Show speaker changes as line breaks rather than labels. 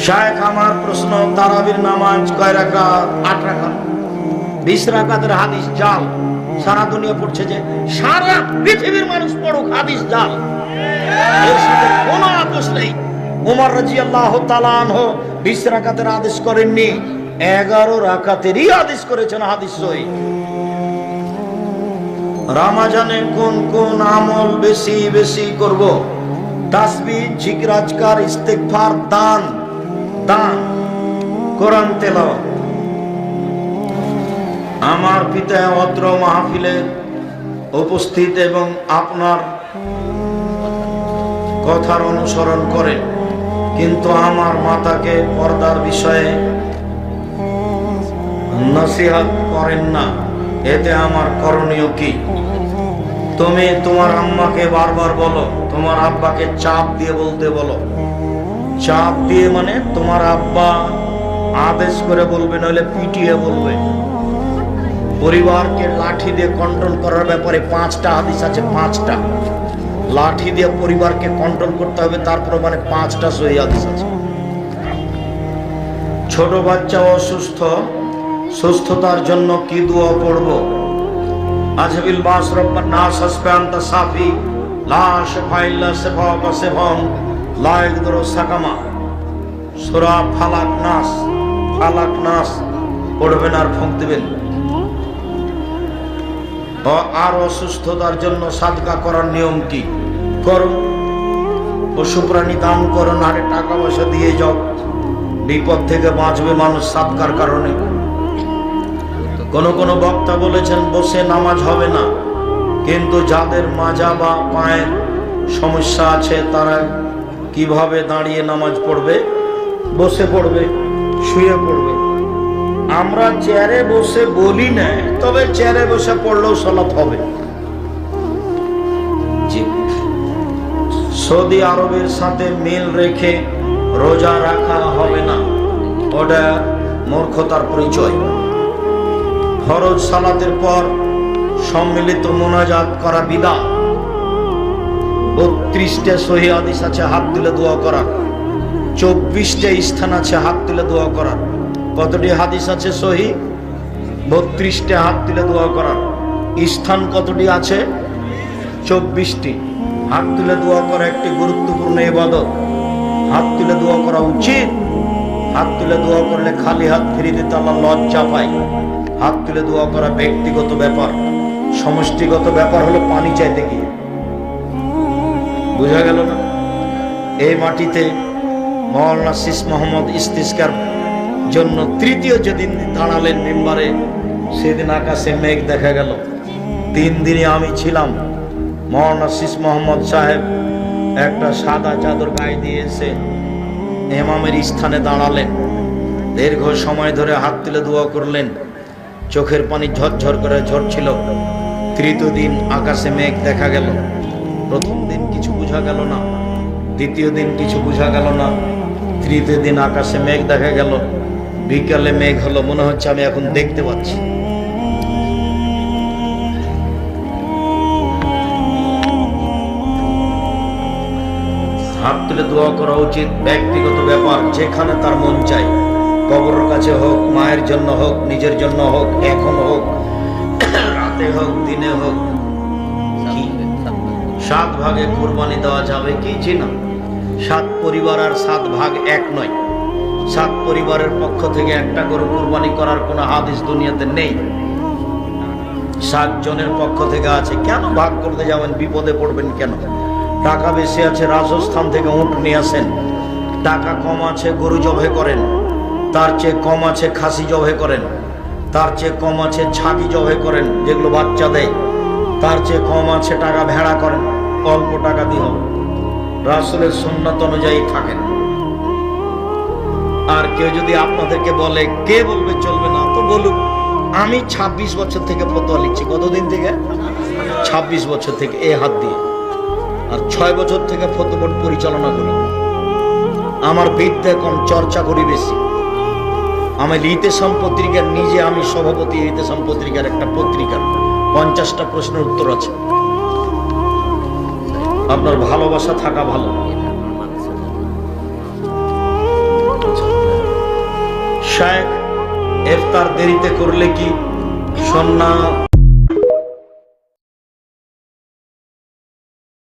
শায়েখ আমার প্রশ্ন, তারাবির নামাজ কয় রাকাত? 8 রাকাত। 20 রাকাতের হাদিস জাল, সারা দুনিয়া পড়ছে, যে সারা পৃথিবীর মানুষ পড়ুক, হাদিস জাল, এর সাথে কোনো আপোষ নেই। ওমর রাদিয়াল্লাহু তাআলা আনহু 20 রাকাতের আদেশ করেননি, 11 রাকাতেরই আদেশ করেছেন, হাদিস সহিহ। রমজানে কোন কোন আমল বেশি বেশি করব? তাসবিহ, জিকির, আজকার, ইস্তেগফার, দান, কোরআন তেলাওয়াত। আমার পিতা অত্র মাহফিলে উপস্থিত এবং আপনার কথার অনুসরণ করেন, কিন্তু আমার মাতাকে পর্দার বিষয়ে নসিহত করেন না, এতে আমার করণীয় কি? তুমি তোমার আম্মাকে বারবার বলো, তোমার আব্বাকে চাপ দিয়ে বলতে বলো। চাপ দিয়ে মানে তোমার আব্বা আদেশ করে বলবে, নইলে পিটিয়ে বলবে। পরিবারকে লাঠি দিয়ে কন্ট্রোল করার ব্যাপারে 5টা হাদিস আছে, 5টা। লাঠি দিয়ে পরিবারকে কন্ট্রোল করতে হবে, তারপর মানে 5টা সহিহ হাদিস আছে। ছোট বাচ্চা অসুস্থ, সুস্থতার জন্য কি দোয়া পড়ব? আজবিল বাস রব্বান নাস আসফান্তা সাফি লা শিফা ইল্লা শিফাউকা শিফাউন লা ইয়াদুরু সাকামা। সূরা ফালাক নাস পড়বেন আর ফুঁক দিবেন। আর অসুস্থতার জন্য সাদকা করার নিয়ম কি? করো, পশু প্রাণী দান করো, না টাকা পয়সা দিয়ে যাও, বিপদ থেকে বাঁচবে মানুষ সাদকার কারণে। কোন কোন বক্তা বলেছেন বসে নামাজ হবে না, কিন্তু যাদের মাজা বা পায়ের সমস্যা আছে তারা কিভাবে দাঁড়িয়ে নামাজ পড়বে? বসে পড়বে, শুয়ে পড়বে। আমরা চেয়ারে বসে বলি না, তবে চেয়ারে বসে পড়লেও সালাত হবে। সৌদি আরবের সাথে মিল রেখে রোজা রাখা হবে না, ওটা মূর্খতার পরিচয়। ফরজ সালাতের পর সম্মিলিত মুনাজাত করা বিদআত। 32টা সহিহ হাদিস আছে হাত তুলে দোয়া করার, 24টা স্থান আছে হাত তুলে দোয়া করার। কতটি হাদিস আছে সহিহ? 32টা হাত তুলে দোয়া করার। স্থান কতটি আছে? 24টি। হাত তুলে দোয়া করা একটি গুরুত্বপূর্ণ ইবাদত, হাত তুলে দোয়া করা উচিত। হাত তুলে দোয়া করলে খালি হাত ফিরিয়ে দিতে আল্লাহ লজ্জা পায়। হাত তুলে দোয়া করা ব্যক্তিগত ব্যাপার, সমষ্টিগত ব্যাপার হলো পানি চাইতে গিয়ে। বোঝা গেল না? এই মাটিতে মাওলানা সিস মোহাম্মদ ইস্তিসকার জন্য তৃতীয় যেদিন দাঁড়ালেন মিম্বারে, সেদিন আকাশে মেঘ দেখা গেল। 3 দিনে আমি ছিলাম। মাওলানা সিস মোহাম্মদ সাহেব একটা সাদা চাদর গায়ে দিয়ে এসে ইমামের স্থানে দাঁড়ালেন। দীর্ঘ সময় ধরে হাত তুলে দোয়া করলেন, চোখের পানি ঝরঝর করে ঝরছিল। তৃতীয় দিন আকাশে মেঘ দেখা গেল। প্রথম দিন কিছু বোঝা গেল না, দ্বিতীয় দিন কিছু বোঝা গেল না, তৃতীয় দিন আকাশে মেঘ দেখা গেল। বিকালে মেঘ হলো, মনে হচ্ছে আমি এখন দেখতে পাচ্ছি। হাত তুলে দোয়া করা উচিত, ব্যক্তিগত ব্যাপার, যেখানে তার মন চায়। কবরের কাছে হোক, মায়ের জন্য হোক, নিজের জন্য হোক, এখন হোক, রাতে হোক, দিনে হোক। 7 ভাগে কুরবানি দেওয়া যাবে কি? জি না। 7 পরিবার আর 7 ভাগ এক নয়। 7 পরিবারের পক্ষ থেকে একটা করে কুরবানি করার কোনো হাদিস দুনিয়াতে নেই। 7 জনের পক্ষ থেকে আছে। কেন ভাগ করতে যাবেন? বিপদে পড়বেন কেন? টাকা বেশি আছে, রাজস্থান থেকে উট নিয়ে আসেন। টাকা কম আছে, গরু জবাই করেন। তার চেয়ে কম আছে, খাসি জবাই করেন। তার চেয়ে কম আছে, ছাগি জবাই করেন, যেগুলো বাচ্চা দেয়। তার চেয়ে কম আছে, টাকা ভেড়া করেন। অল্প টাকা দিয়ে হবে। রাসূলের সুন্নাত অনুযায়ী থাকেন। আর কেউ যদি আপনাদেরকে বলে, কে বলবে চলবে না, তো বলুক। আমি 26 বছর থেকে ফতোয়া লিখছি। কতদিন থেকে? 26 বছর থেকে, এ হাত দিয়ে। আর 6 বছর থেকে ফতোয়া বোর্ড পরিচালনা করি। আমার বিদ্যা কম, চর্চা করি বেশি। আমি ইতিসাম পত্রিকার নিজে আমি সভাপতি। ইতিসাম পত্রিকার একটা পত্রিকার 50টা প্রশ্নের উত্তর আছে। আপনার ভালোবাসা থাকা ভালো। শায়েখ ইফতার দেরিতে করলে কি সন্না